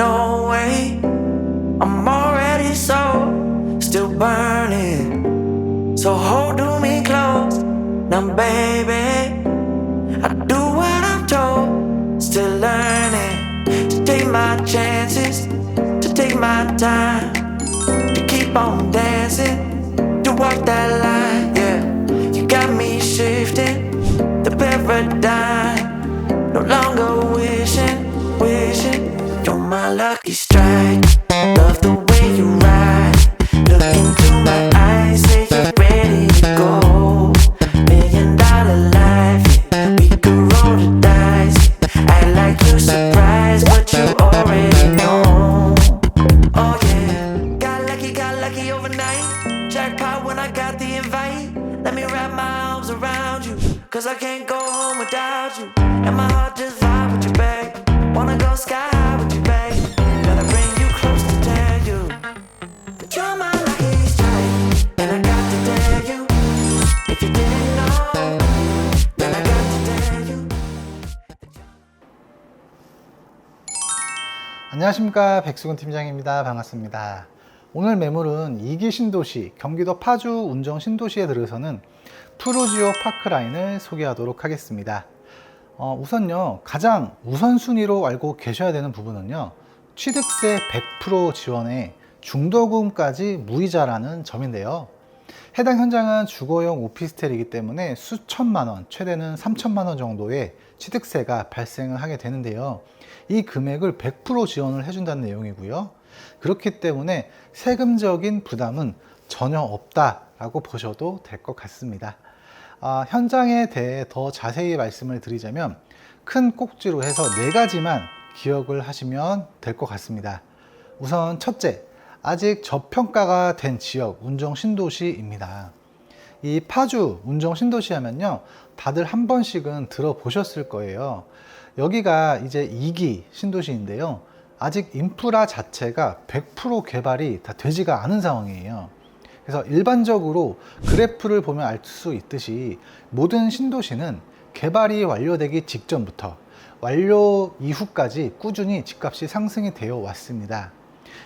no way. I'm already sold, still burning. So hold me close, now baby. I do what I'm told, still learning. To take my chances, to take my time, to keep on dancing, to walk that line, yeah. You got me shifting the paradigm, no longer wishing, you're my lucky strike. Love the way you ride, look into my eyes, say you're ready to go. $1,000,000 life, yeah. We could roll the dice, act like you're surprised, but you already know. Oh yeah, got lucky overnight. Jackpot when I got the invite. Let me wrap my arms around you, cause I can't go home without you. And my heart just vibe with you, babe. Wanna go sky high with you, babe. Gotta bring you close to tell you that you're my lucky strike. And I got to tell you, if you didn't know, then I got to tell you. 안녕하십니까, 백수근 팀장입니다. 반갑습니다. 오늘 매물은 2기 신도시, 경기도 파주 운정 신도시에 들어서는 푸르지오 파크라인을 소개하도록 하겠습니다. 우선요, 가장 우선순위로 알고 계셔야 되는 부분은요, 취득세 100% 지원에 중도금까지 무이자라는 점인데요. 해당 현장은 주거용 오피스텔이기 때문에 수천만원, 최대는 3천만원 정도의 취득세가 발생을 하게 되는데요. 이 금액을 100% 지원을 해준다는 내용이고요. 그렇기 때문에 세금적인 부담은 전혀 없다라고 보셔도 될 것 같습니다. 현장에 대해 더 자세히 말씀을 드리자면 큰 꼭지로 해서 4가지만 기억을 하시면 될 것 같습니다. 우선 첫째, 아직 저평가가 된 지역 운정 신도시입니다. 이 파주 운정 신도시 하면요, 다들 한 번씩은 들어보셨을 거예요. 여기가 이제 2기 신도시인데요, 아직 인프라 자체가 100% 개발이 다 되지가 않은 상황이에요. 그래서 일반적으로 그래프를 보면 알 수 있듯이 모든 신도시는 개발이 완료되기 직전부터 완료 이후까지 꾸준히 집값이 상승이 되어 왔습니다.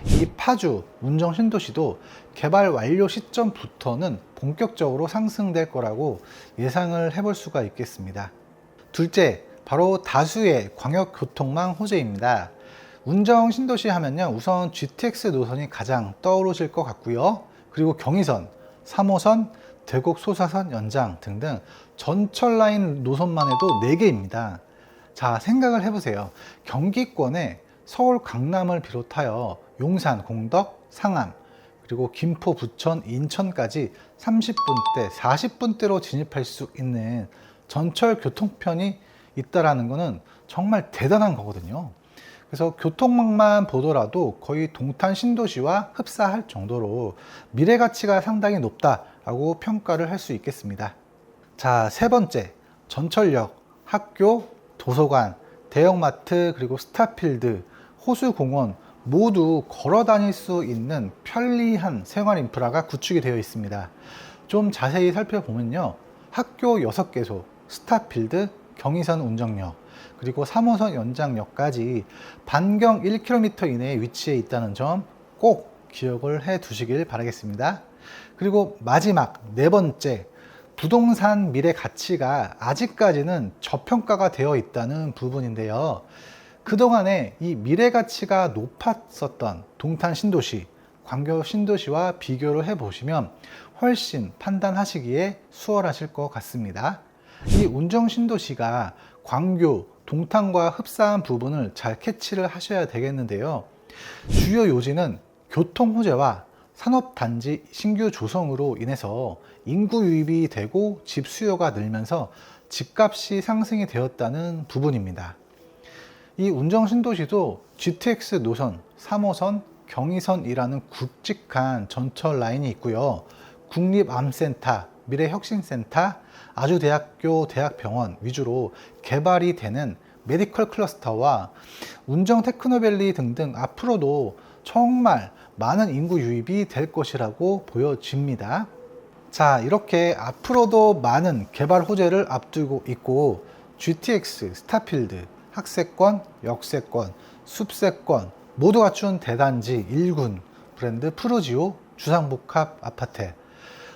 이 파주 운정 신도시도 개발 완료 시점부터는 본격적으로 상승될 거라고 예상을 해볼 수가 있겠습니다. 둘째, 바로 다수의 광역교통망 호재입니다. 운정 신도시 하면요, 우선 GTX 노선이 가장 떠오르실 것 같고요. 그리고 경의선, 3호선, 대곡 소사선 연장 등등 전철 라인 노선만 해도 4개입니다. 자, 생각을 해보세요. 경기권에 서울 강남을 비롯하여 용산, 공덕, 상암, 그리고 김포, 부천, 인천까지 30분대, 40분대로 진입할 수 있는 전철 교통편이 있다라는 것은 정말 대단한 거거든요. 그래서 교통망만 보더라도 거의 동탄 신도시와 흡사할 정도로 미래 가치가 상당히 높다라고 평가를 할 수 있겠습니다. 자, 세 번째, 전철역, 학교, 도서관, 대형마트, 그리고 스타필드, 호수공원 모두 걸어 다닐 수 있는 편리한 생활 인프라가 구축이 되어 있습니다. 좀 자세히 살펴보면요, 학교 6개소, 스타필드, 경의선 운정역, 그리고 3호선 연장역까지 반경 1km 이내에 위치해 있다는 점 꼭 기억을 해 두시길 바라겠습니다. 그리고 마지막 4번째, 부동산 미래 가치가 아직까지는 저평가가 되어 있다는 부분인데요. 그동안에 이 미래 가치가 높았었던 동탄 신도시, 광교 신도시와 비교를 해 보시면 훨씬 판단하시기에 수월하실 것 같습니다. 이 운정 신도시가 광교, 동탄과 흡사한 부분을 잘 캐치를 하셔야 되겠는데요. 주요 요지는 교통 호재와 산업단지 신규 조성으로 인해서 인구 유입이 되고 집 수요가 늘면서 집값이 상승이 되었다는 부분입니다. 이 운정 신도시도 GTX 노선, 3호선, 경의선이라는 굵직한 전철 라인이 있고요. 국립암센터, 미래혁신센터, 아주대학교, 대학병원 위주로 개발이 되는 메디컬 클러스터와 운정 테크노밸리 등등 앞으로도 정말 많은 인구 유입이 될 것이라고 보여집니다. 자, 이렇게 앞으로도 많은 개발 호재를 앞두고 있고 GTX, 스타필드, 학세권, 역세권, 숲세권, 모두 갖춘 대단지 1군 브랜드 푸르지오 주상복합 아파트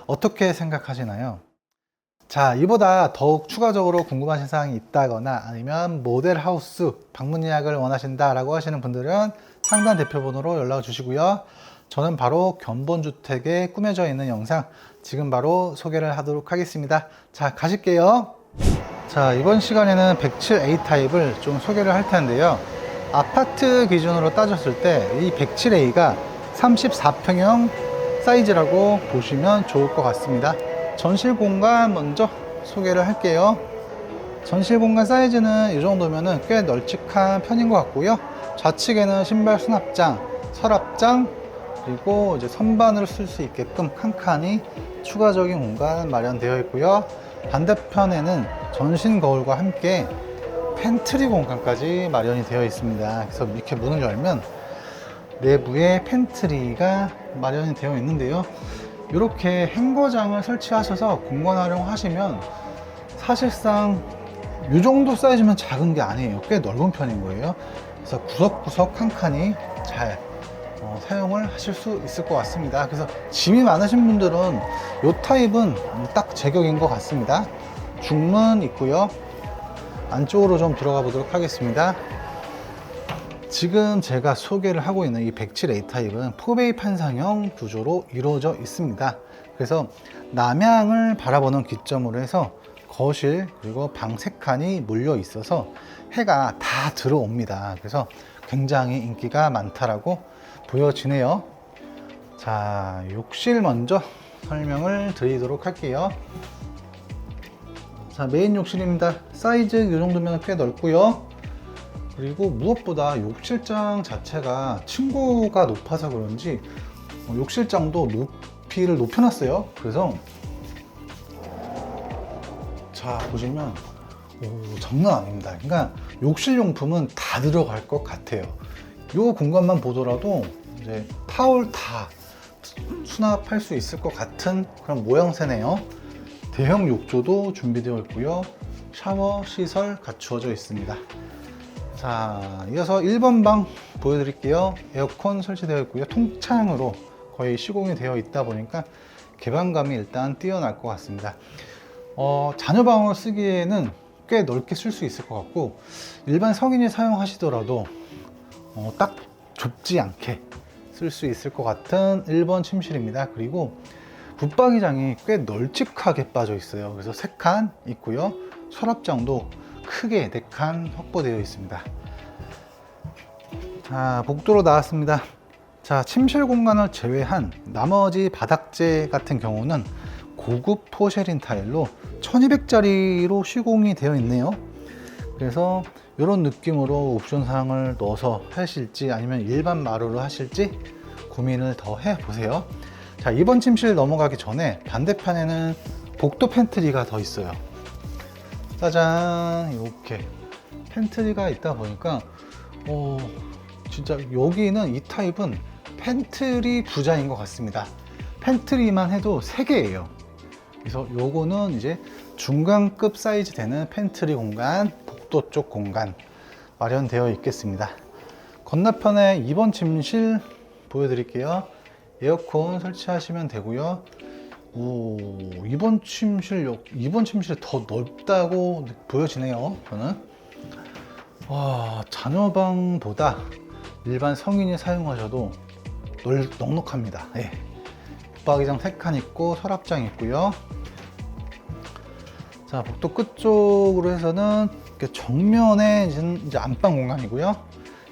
어떻게 생각하시나요? 자, 이보다 더욱 추가적으로 궁금하신 사항이 있다거나 아니면 모델하우스 방문 예약을 원하신다라고 하시는 분들은 상단 대표번호로 연락 주시고요. 저는 바로 견본주택에 꾸며져 있는 영상 지금 바로 소개를 하도록 하겠습니다. 자, 가실게요. 자, 이번 시간에는 107A 타입을 좀 소개를 할 텐데요. 아파트 기준으로 따졌을 때 이 107A가 34평형 사이즈라고 보시면 좋을 것 같습니다. 전실 공간 먼저 소개를 할게요. 전실 공간 사이즈는 이 정도면은 꽤 널찍한 편인 것 같고요. 좌측에는 신발 수납장, 서랍장, 그리고 이제 선반을 쓸 수 있게끔 칸칸이 추가적인 공간 마련되어 있고요. 반대편에는 전신 거울과 함께 팬트리 공간까지 마련이 되어 있습니다. 그래서 이렇게 문을 열면 내부에 팬트리가 마련이 되어 있는데요. 이렇게 행거장을 설치하셔서 공간 활용하시면 사실상 이 정도 사이즈면 작은 게 아니에요. 꽤 넓은 편인 거예요. 그래서 구석구석 칸칸이 잘 사용을 하실 수 있을 것 같습니다. 그래서 짐이 많으신 분들은 이 타입은 딱 제격인 것 같습니다. 중문 있고요. 안쪽으로 좀 들어가 보도록 하겠습니다. 지금 제가 소개를 하고 있는 이 107A 타입은 포베이 판상형 구조로 이루어져 있습니다. 그래서 남향을 바라보는 기점으로 해서 거실 그리고 방 3칸이 몰려 있어서 해가 다 들어옵니다. 그래서 굉장히 인기가 많다라고 보여지네요. 자, 욕실 먼저 설명을 드리도록 할게요. 자, 메인 욕실입니다. 사이즈 이 정도면 꽤 넓고요. 그리고 무엇보다 욕실장 자체가 층고가 높아서 그런지 욕실장도 높이를 높여놨어요. 그래서 자, 보시면 장난 아닙니다. 그러니까 욕실용품은 다 들어갈 것 같아요. 이 공간만 보더라도 이제 타올 다 수납할 수 있을 것 같은 그런 모양새네요. 대형 욕조도 준비되어 있고요. 샤워 시설 갖추어져 있습니다. 자, 이어서 1번 방 보여드릴게요. 에어컨 설치되어 있고요. 통창으로 거의 시공이 되어 있다 보니까 개방감이 일단 뛰어날 것 같습니다. 자녀방으로 쓰기에는 꽤 넓게 쓸 수 있을 것 같고 일반 성인이 사용하시더라도 딱 좁지 않게 쓸 수 있을 것 같은 1번 침실입니다. 그리고 붙박이장이 꽤 널찍하게 빠져 있어요. 그래서 3칸 있고요. 서랍장도 크게 4칸 확보되어 있습니다. 자, 복도로 나왔습니다. 자, 침실 공간을 제외한 나머지 바닥재 같은 경우는 고급 포쉐린 타일로 1200짜리로 시공이 되어 있네요. 그래서 이런 느낌으로 옵션 사항을 넣어서 하실지 아니면 일반 마루로 하실지 고민을 더 해보세요. 자, 이번 침실 넘어가기 전에 반대편에는 복도 팬트리가 더 있어요. 짜잔, 이렇게 팬트리가 있다 보니까 진짜 여기는 이 타입은 팬트리 부자인 것 같습니다. 팬트리만 해도 3개예요. 그래서 요거는 이제 중간급 사이즈 되는 팬트리 공간, 복도 쪽 공간 마련되어 있겠습니다. 건너편에 2번 침실 보여드릴게요. 에어컨 설치하시면 되고요. 이번 침실이 더 넓다고 보여지네요. 저는 자녀방보다 일반 성인이 사용하셔도 넉넉합니다. 예. 붙박이장 3칸 있고 서랍장 있고요. 자, 복도 끝쪽으로 해서는 정면에 이제 안방 공간이고요.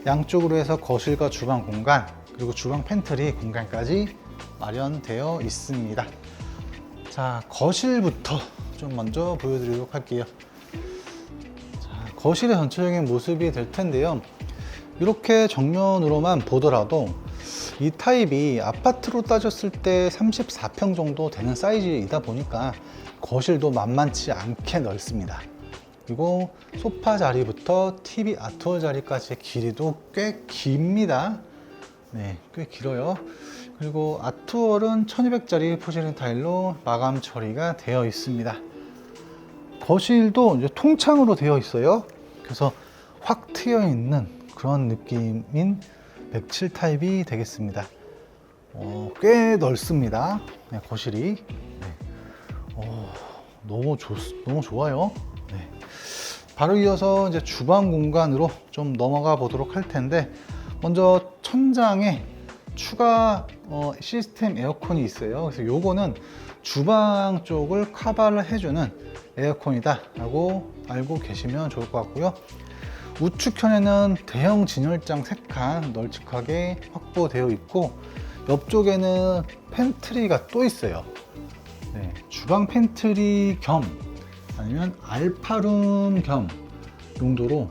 양쪽으로 해서 거실과 주방 공간 그리고 주방 팬트리 공간까지 마련되어 있습니다. 자, 거실부터 좀 먼저 보여드리도록 할게요. 자, 거실의 전체적인 모습이 될 텐데요. 이렇게 정면으로만 보더라도 이 타입이 아파트로 따졌을 때 34평 정도 되는 사이즈이다 보니까 거실도 만만치 않게 넓습니다. 그리고 소파 자리부터 TV 아트월 자리까지의 길이도 꽤 깁니다. 네, 꽤 길어요. 그리고 아트월은 1200짜리 포쉐린 타일로 마감 처리가 되어 있습니다. 거실도 이제 통창으로 되어 있어요. 그래서 확 트여 있는 그런 느낌인 107 타입이 되겠습니다. 꽤 넓습니다. 네, 거실이. 네. 너무 좋아요. 네. 바로 이어서 이제 주방 공간으로 좀 넘어가 보도록 할 텐데, 먼저 천장에 추가 시스템 에어컨이 있어요. 그래서 요거는 주방 쪽을 커버를 해주는 에어컨이다 라고 알고 계시면 좋을 것 같고요. 우측편에는 대형 진열장 3칸 널찍하게 확보되어 있고, 옆쪽에는 팬트리가 또 있어요. 네, 주방 팬트리 겸 아니면 알파룸 겸 용도로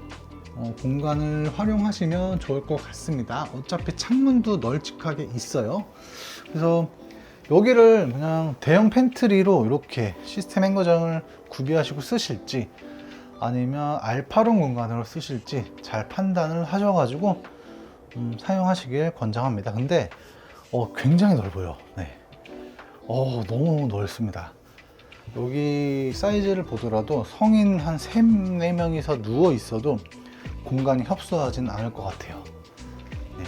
공간을 활용하시면 좋을 것 같습니다. 어차피 창문도 널찍하게 있어요. 그래서 여기를 그냥 대형 팬트리로 이렇게 시스템 행거장을 구비하시고 쓰실지, 아니면 알파룸 공간으로 쓰실지 잘 판단을 하셔가지고 사용하시길 권장합니다. 근데 굉장히 넓어요. 네. 너무 넓습니다. 여기 사이즈를 보더라도 성인 한 3, 4명이서 누워 있어도 공간이 협소하진 않을 것 같아요. 네.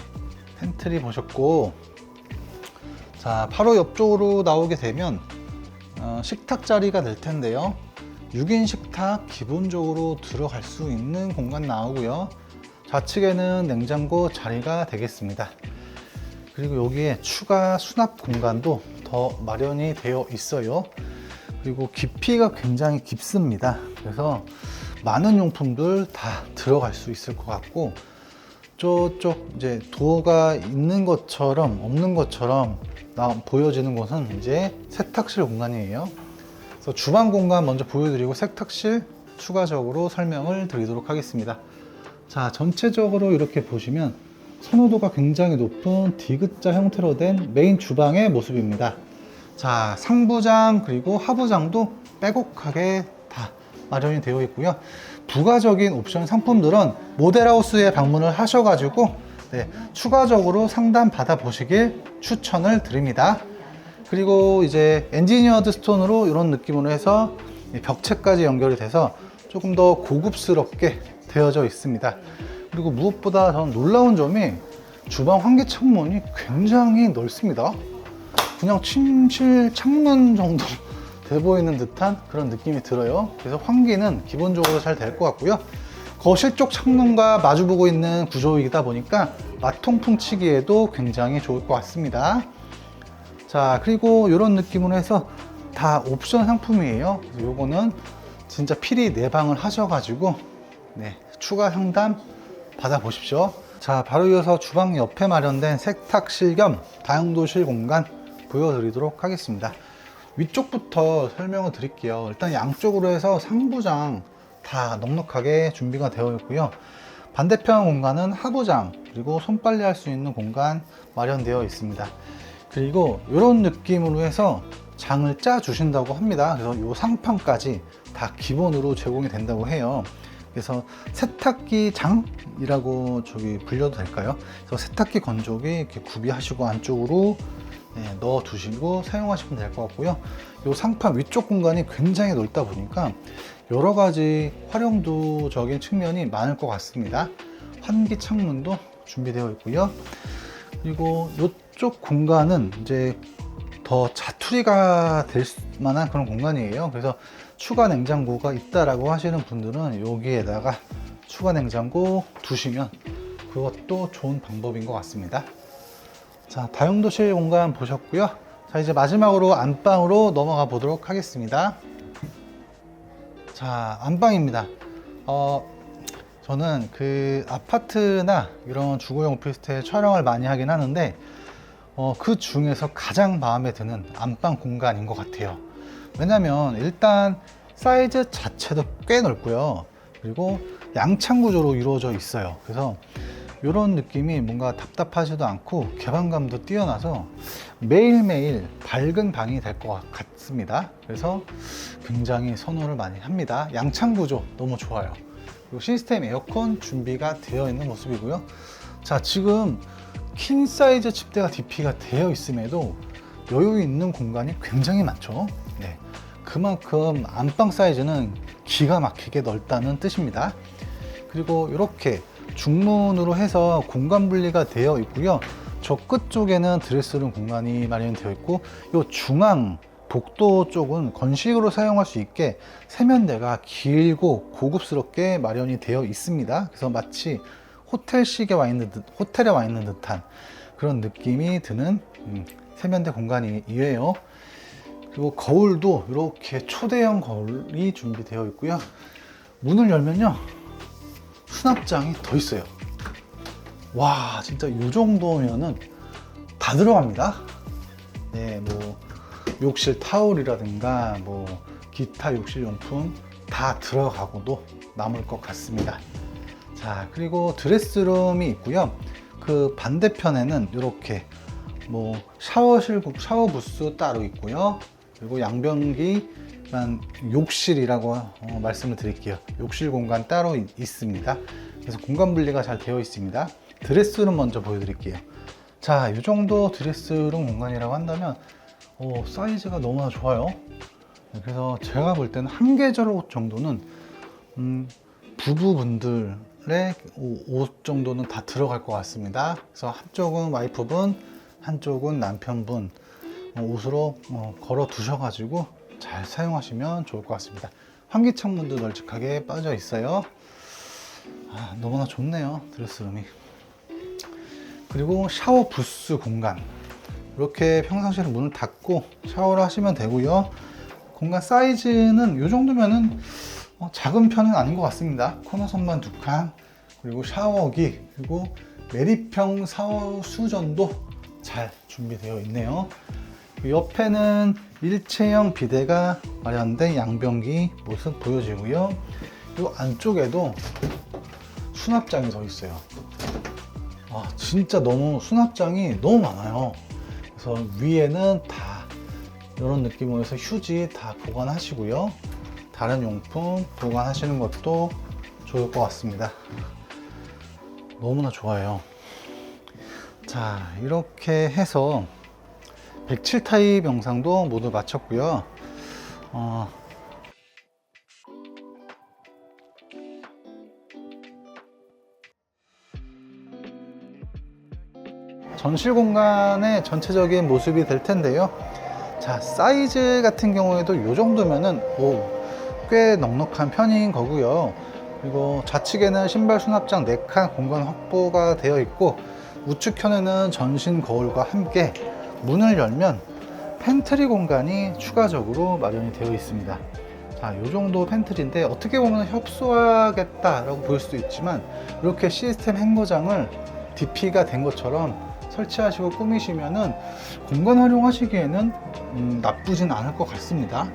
팬트리 보셨고, 자, 바로 옆쪽으로 나오게 되면 식탁 자리가 될 텐데요. 6인 식탁 기본적으로 들어갈 수 있는 공간 나오고요. 좌측에는 냉장고 자리가 되겠습니다. 그리고 여기에 추가 수납 공간도 더 마련이 되어 있어요. 그리고 깊이가 굉장히 깊습니다. 그래서 많은 용품들 다 들어갈 수 있을 것 같고, 저쪽 이제 도어가 있는 것처럼 없는 것처럼 보여지는 곳은 이제 세탁실 공간이에요. 그래서 주방 공간 먼저 보여드리고 세탁실 추가적으로 설명을 드리도록 하겠습니다. 자, 전체적으로 이렇게 보시면 선호도가 굉장히 높은 디귿자 형태로 된 메인 주방의 모습입니다. 자, 상부장 그리고 하부장도 빼곡하게 다 마련이 되어 있고요. 부가적인 옵션 상품들은 모델하우스에 방문을 하셔가지고 추가적으로 상담 받아 보시길 추천을 드립니다. 그리고 이제 엔지니어드 스톤으로 이런 느낌으로 해서 벽체까지 연결이 돼서 조금 더 고급스럽게 되어져 있습니다. 그리고 무엇보다 저는 놀라운 점이 주방 환기 창문이 굉장히 넓습니다. 그냥 침실 창문 정도 돼 보이는 듯한 그런 느낌이 들어요. 그래서 환기는 기본적으로 잘 될 것 같고요. 거실 쪽 창문과 마주보고 있는 구조이다 보니까 마통풍 치기에도 굉장히 좋을 것 같습니다. 자, 그리고 이런 느낌으로 해서 다 옵션 상품이에요. 요거는 진짜 필히 내방을 하셔가지고 추가 상담 받아보십시오. 자, 바로 이어서 주방 옆에 마련된 세탁실 겸 다용도실 공간 보여드리도록 하겠습니다. 위쪽부터 설명을 드릴게요. 일단 양쪽으로 해서 상부장 다 넉넉하게 준비가 되어 있고요. 반대편 공간은 하부장 그리고 손빨래 할 수 있는 공간 마련되어 있습니다. 그리고 이런 느낌으로 해서 장을 짜 주신다고 합니다. 그래서 이 상판까지 다 기본으로 제공이 된다고 해요. 그래서 세탁기 장이라고 불려도 될까요? 그래서 세탁기 건조기 이렇게 구비하시고 안쪽으로 넣어 두시고 사용하시면 될 것 같고요. 이 상판 위쪽 공간이 굉장히 넓다 보니까 여러 가지 활용도적인 측면이 많을 것 같습니다. 환기 창문도 준비되어 있고요. 그리고 이쪽 공간은 이제 더 자투리가 될 만한 그런 공간이에요. 그래서 추가 냉장고가 있다라고 하시는 분들은 여기에다가 추가 냉장고 두시면 그것도 좋은 방법인 것 같습니다. 자, 다용도실 공간 보셨고요. 자, 이제 마지막으로 안방으로 넘어가 보도록 하겠습니다. 자, 안방입니다. 저는 그 아파트나 이런 주거용 오피스텔 촬영을 많이 하긴 하는데 그 중에서 가장 마음에 드는 안방 공간인 것 같아요. 왜냐면 일단 사이즈 자체도 꽤 넓고요. 그리고 양창 구조로 이루어져 있어요. 그래서 이런 느낌이 뭔가 답답하지도 않고 개방감도 뛰어나서 매일매일 밝은 방이 될 것 같습니다. 그래서 굉장히 선호를 많이 합니다. 양창 구조 너무 좋아요. 그리고 시스템 에어컨 준비가 되어 있는 모습이고요. 자, 지금 킹 사이즈 침대가 DP가 되어 있음에도 여유 있는 공간이 굉장히 많죠. 그만큼 안방 사이즈는 기가 막히게 넓다는 뜻입니다. 그리고 이렇게 중문으로 해서 공간 분리가 되어 있고요. 저 끝 쪽에는 드레스룸 공간이 마련되어 있고, 이 중앙 복도 쪽은 건식으로 사용할 수 있게 세면대가 길고 고급스럽게 마련이 되어 있습니다. 그래서 마치 호텔식에 와 있는 호텔에 와 있는 듯한 그런 느낌이 드는 세면대 공간이에요. 그리고 거울도 이렇게 초대형 거울이 준비되어 있고요. 문을 열면요, 수납장이 더 있어요. 와, 진짜 이 정도면은 다 들어갑니다. 네, 뭐 욕실 타올이라든가 뭐 기타 욕실 용품 다 들어가고도 남을 것 같습니다. 자, 그리고 드레스룸이 있고요. 그 반대편에는 이렇게 뭐 샤워실, 샤워 부스 따로 있고요. 그리고 양변기만 욕실이라고 말씀을 드릴게요. 욕실 공간 따로 있습니다. 그래서 공간 분리가 잘 되어 있습니다. 드레스룸 먼저 보여드릴게요. 자, 이 정도 드레스룸 공간이라고 한다면 사이즈가 너무나 좋아요. 그래서 제가 볼 때는 한 계절 옷 정도는 부부분들의 옷 정도는 다 들어갈 것 같습니다. 그래서 한쪽은 와이프분, 한쪽은 남편분 옷으로 걸어 두셔가지고 잘 사용하시면 좋을 것 같습니다. 환기창문도 널찍하게 빠져 있어요. 너무나 좋네요, 드레스룸이. 그리고 샤워 부스 공간, 이렇게 평상시에는 문을 닫고 샤워를 하시면 되고요. 공간 사이즈는 이 정도면은 작은 편은 아닌 것 같습니다. 코너 선반 2칸, 그리고 샤워기, 그리고 매립형 샤워 수전도 잘 준비되어 있네요. 옆에는 일체형 비데가 마련된 양변기 모습 보여지고요. 이 안쪽에도 수납장이 더 있어요. 진짜 너무 수납장이 너무 많아요. 그래서 위에는 다 이런 느낌으로 해서 휴지 다 보관하시고요. 다른 용품 보관하시는 것도 좋을 것 같습니다. 너무나 좋아요. 자, 이렇게 해서 107 타입 영상도 모두 마쳤고요. 전실 공간의 전체적인 모습이 될 텐데요. 자, 사이즈 같은 경우에도 이 정도면은 꽤 넉넉한 편인 거고요. 그리고 좌측에는 신발 수납장 4칸 공간 확보가 되어 있고, 우측편에는 전신 거울과 함께 문을 열면 팬트리 공간이 추가적으로 마련이 되어 있습니다. 자, 이 정도 팬트리인데 어떻게 보면 협소하겠다라고 보일 수도 있지만, 이렇게 시스템 행거장을 DP가 된 것처럼 설치하시고 꾸미시면은 공간 활용하시기에는 나쁘진 않을 것 같습니다.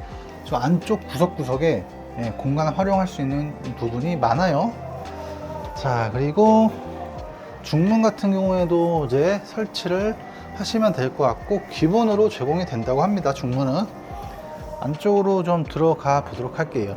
저 안쪽 구석구석에 공간 활용할 수 있는 부분이 많아요. 자, 그리고 중문 같은 경우에도 이제 설치를 하시면 될 것 같고, 기본으로 제공이 된다고 합니다. 중문은 안쪽으로 좀 들어가 보도록 할게요.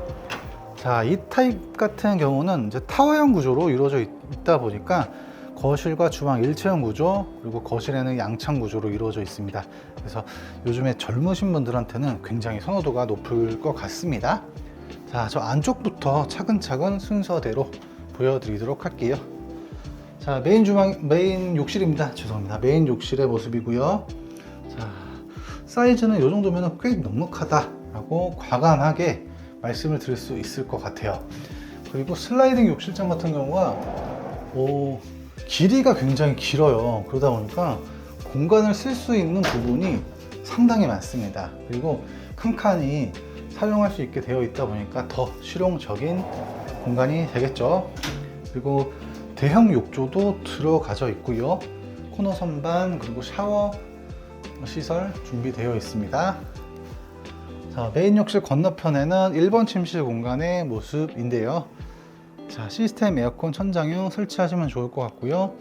자, 이 타입 같은 경우는 이제 타워형 구조로 이루어져 있다 보니까 거실과 주방 일체형 구조, 그리고 거실에는 양창 구조로 이루어져 있습니다. 그래서 요즘에 젊으신 분들한테는 굉장히 선호도가 높을 것 같습니다. 자, 저 안쪽부터 차근차근 순서대로 보여드리도록 할게요. 자, 메인 욕실입니다. 죄송합니다. 메인 욕실의 모습이고요. 자, 사이즈는 이 정도면 꽤 넉넉하다라고 과감하게 말씀을 드릴 수 있을 것 같아요. 그리고 슬라이딩 욕실장 같은 경우가 길이가 굉장히 길어요. 그러다 보니까 공간을 쓸 수 있는 부분이 상당히 많습니다. 그리고 칸칸이 사용할 수 있게 되어 있다 보니까 더 실용적인 공간이 되겠죠. 그리고 대형 욕조도 들어가져 있고요. 코너 선반, 그리고 샤워 시설 준비되어 있습니다. 자, 메인 욕실 건너편에는 1번 침실 공간의 모습인데요. 자, 시스템 에어컨 천장용 설치하시면 좋을 것 같고요.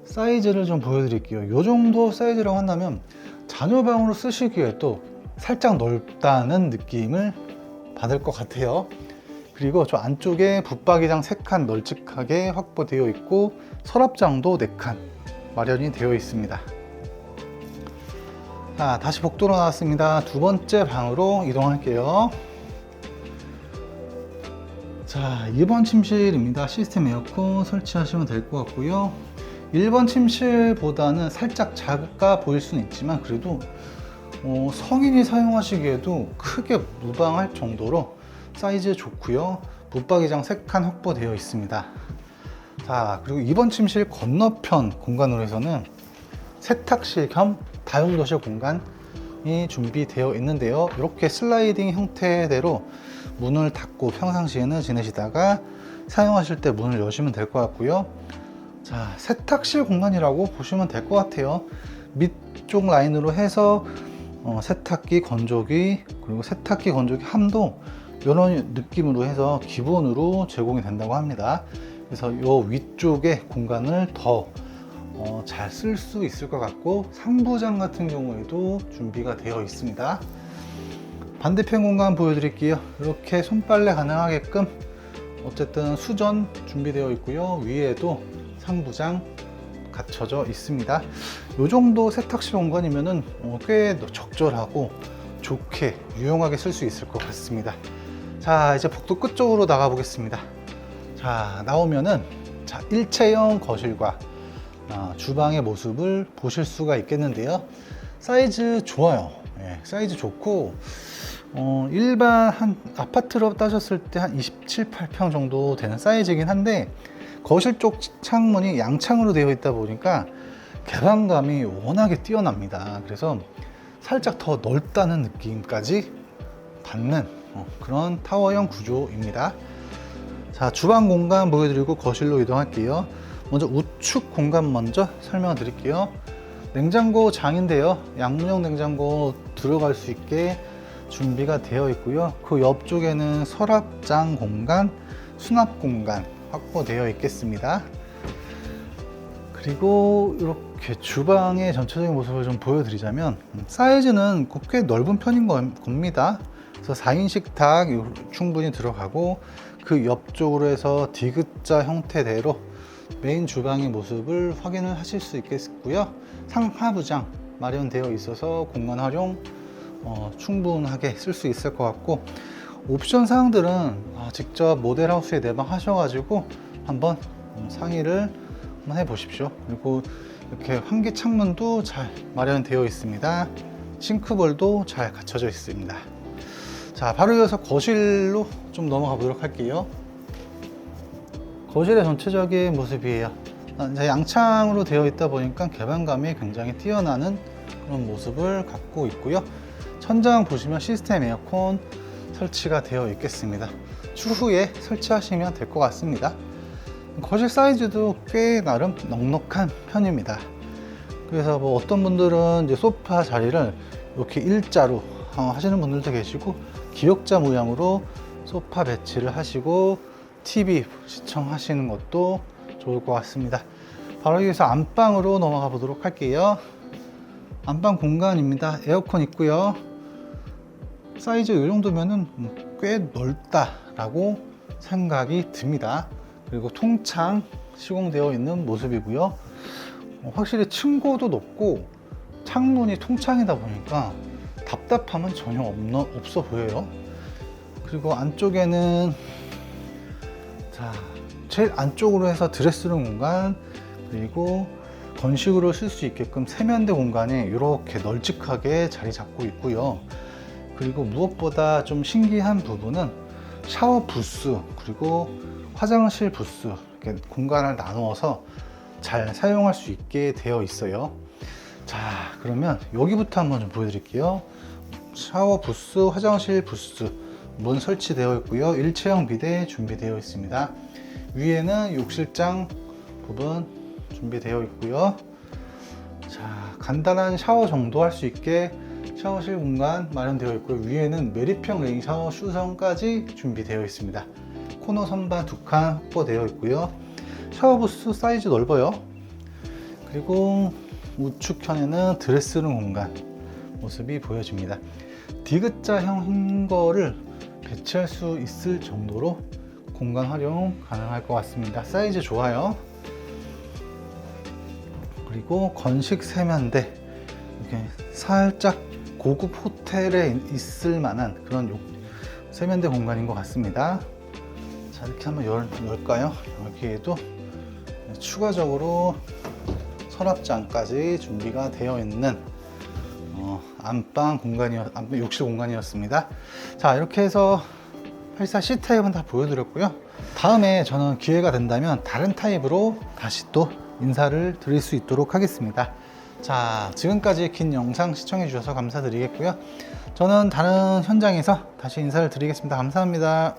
사이즈를 좀 보여드릴게요. 이 정도 사이즈라고 한다면 자녀방으로 쓰시기에도 살짝 넓다는 느낌을 받을 것 같아요. 그리고 저 안쪽에 붙박이장 3칸 널찍하게 확보되어 있고, 서랍장도 4칸 마련이 되어 있습니다. 자, 다시 복도로 나왔습니다. 두 번째 방으로 이동할게요. 자, 2번 침실입니다. 시스템 에어컨 설치하시면 될 것 같고요. 1번 침실보다는 살짝 작아 보일 수는 있지만 그래도 성인이 사용하시기에도 크게 무방할 정도로 사이즈 좋고요. 붙박이장 3칸 확보되어 있습니다. 자, 그리고 2번 침실 건너편 공간으로 해서는 세탁실 겸 다용도실 공간이 준비되어 있는데요. 이렇게 슬라이딩 형태대로 문을 닫고 평상시에는 지내시다가 사용하실 때 문을 여시면 될 것 같고요. 자, 세탁실 공간이라고 보시면 될 것 같아요. 밑쪽 라인으로 해서 세탁기, 건조기, 그리고 세탁기, 건조기 함도 이런 느낌으로 해서 기본으로 제공이 된다고 합니다. 그래서 이 위쪽에 공간을 더 잘 쓸 수 있을 것 같고, 상부장 같은 경우에도 준비가 되어 있습니다. 반대편 공간 보여드릴게요. 이렇게 손빨래 가능하게끔 어쨌든 수전 준비되어 있고요. 위에도 상부장 갖춰져 있습니다. 이 정도 세탁실 공간이면은 꽤 적절하고 좋게 유용하게 쓸 수 있을 것 같습니다. 자, 이제 복도 끝쪽으로 나가 보겠습니다. 자, 나오면은 자, 일체형 거실과 주방의 모습을 보실 수가 있겠는데요. 사이즈 좋아요. 네, 사이즈 좋고 일반 한 아파트로 따졌을 때 한 27, 8평 정도 되는 사이즈이긴 한데, 거실 쪽 창문이 양창으로 되어 있다 보니까 개방감이 워낙에 뛰어납니다. 그래서 살짝 더 넓다는 느낌까지 받는 그런 타워형 구조입니다. 자, 주방 공간 보여드리고 거실로 이동할게요. 먼저 우측 공간 먼저 설명을 드릴게요. 냉장고 장인데요. 양문형 냉장고 들어갈 수 있게 준비가 되어 있고요. 그 옆쪽에는 서랍장 공간, 수납 공간 확보되어 있겠습니다. 그리고 이렇게 주방의 전체적인 모습을 좀 보여드리자면 사이즈는 꽤 넓은 편인 겁니다. 그래서 4인 식탁 충분히 들어가고, 그 옆쪽으로 해서 디귿자 형태대로 메인 주방의 모습을 확인을 하실 수 있겠고요. 상하부장 마련되어 있어서 공간 활용 충분하게 쓸 수 있을 것 같고, 옵션 사항들은 직접 모델하우스에 내방하셔가지고 한번 상의를 한번 해보십시오. 그리고 이렇게 환기 창문도 잘 마련되어 있습니다. 싱크볼도 잘 갖춰져 있습니다. 자, 바로 이어서 거실로 좀 넘어가 보도록 할게요. 거실의 전체적인 모습이에요. 이제 양창으로 되어 있다 보니까 개방감이 굉장히 뛰어나는 그런 모습을 갖고 있고요. 천장 보시면 시스템 에어컨 설치가 되어 있겠습니다. 추후에 설치하시면 될 것 같습니다. 거실 사이즈도 꽤 나름 넉넉한 편입니다. 그래서 뭐 어떤 분들은 이제 소파 자리를 이렇게 일자로 하시는 분들도 계시고, 기역자 모양으로 소파 배치를 하시고 TV 시청하시는 것도 좋을 것 같습니다. 바로 여기서 안방으로 넘어가 보도록 할게요. 안방 공간입니다. 에어컨 있고요. 사이즈 이 정도면은 꽤 넓다라고 생각이 듭니다. 그리고 통창 시공되어 있는 모습이고요. 확실히 층고도 높고 창문이 통창이다 보니까 답답함은 전혀 없어 보여요. 그리고 안쪽에는 자, 제일 안쪽으로 해서 드레스룸 공간, 그리고 건식으로 쓸 수 있게끔 세면대 공간이 이렇게 널찍하게 자리 잡고 있고요. 그리고 무엇보다 좀 신기한 부분은 샤워 부스, 그리고 화장실 부스, 이렇게 공간을 나누어서 잘 사용할 수 있게 되어 있어요. 자, 그러면 여기부터 한번 좀 보여드릴게요. 샤워 부스, 화장실 부스 문 설치되어 있고요. 일체형 비대 준비되어 있습니다. 위에는 욕실장 부분 준비되어 있고요. 자, 간단한 샤워 정도 할 수 있게 샤워실 공간 마련되어 있고요. 위에는 메리평 레인 샤워 슈성까지 준비되어 있습니다. 코너 선반 2칸 확보되어 있고요. 샤워 부스 사이즈 넓어요. 그리고 우측편에는 드레스룸 공간 모습이 보여집니다. 디귿자형인 거를 배치할 수 있을 정도로 공간 활용 가능할 것 같습니다. 사이즈 좋아요. 그리고 건식 세면대, 이렇게 살짝 고급 호텔에 있을 만한 그런 세면대 공간인 것 같습니다. 자, 이렇게 한번 열까요? 여기에도 추가적으로 서랍장까지 준비가 되어 있는 안방 욕실 공간이었습니다. 자, 이렇게 해서 84 C타입은 다 보여드렸고요. 다음에 저는 기회가 된다면 다른 타입으로 다시 또 인사를 드릴 수 있도록 하겠습니다. 자, 지금까지 긴 영상 시청해 주셔서 감사드리겠고요. 저는 다른 현장에서 다시 인사를 드리겠습니다. 감사합니다.